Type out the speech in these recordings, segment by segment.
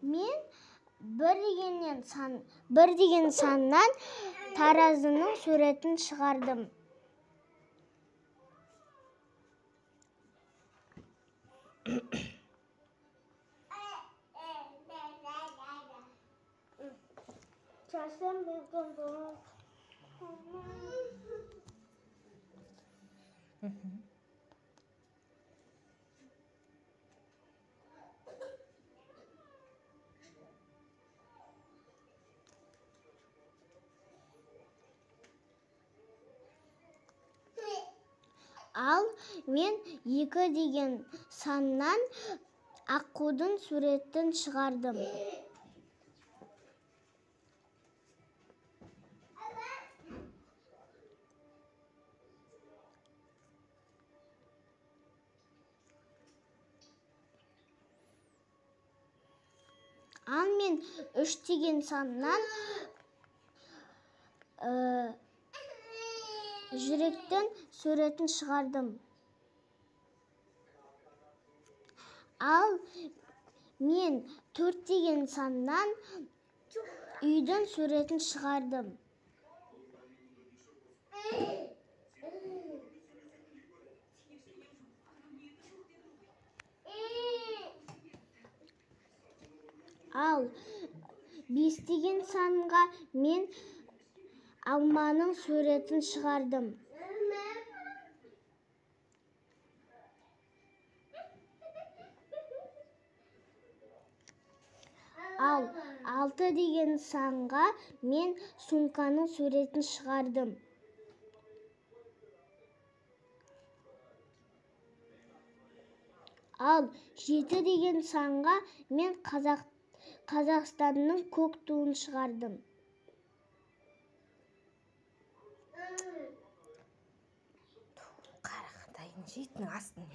Мен бір деген саннан таразының суретін шығардым. Ал мен 2 деген саннан аққудың суретін шығардым. Ал мен 3 деген саннан жүректің суретін шығардым. Ал мен 4 деген саннан үйдің суретін шығардым. Ал 5 деген санға мен алманың суретін шығардым. Ал 6 деген санға мен сумканың суретін шығардым. Ал 7 деген санға мен Қазақстанның көк туын шығардым. Қарақатайын жейтін астын.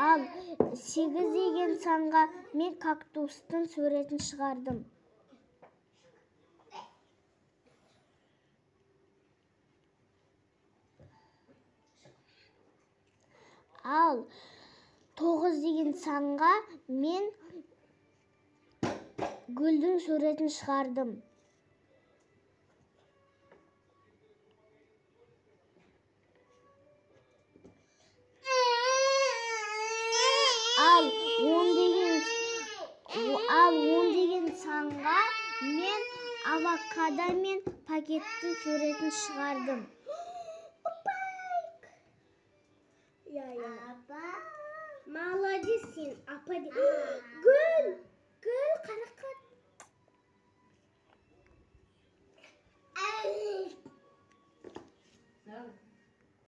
Ал 8 деген санға мен кактустың суретін шығардым. Ал 9 деген санға мен гүлдің суретін шығардым. Ал 10 деген санға мен авокадо мен пакеттің суретін шығардым. Молодец сен, апа.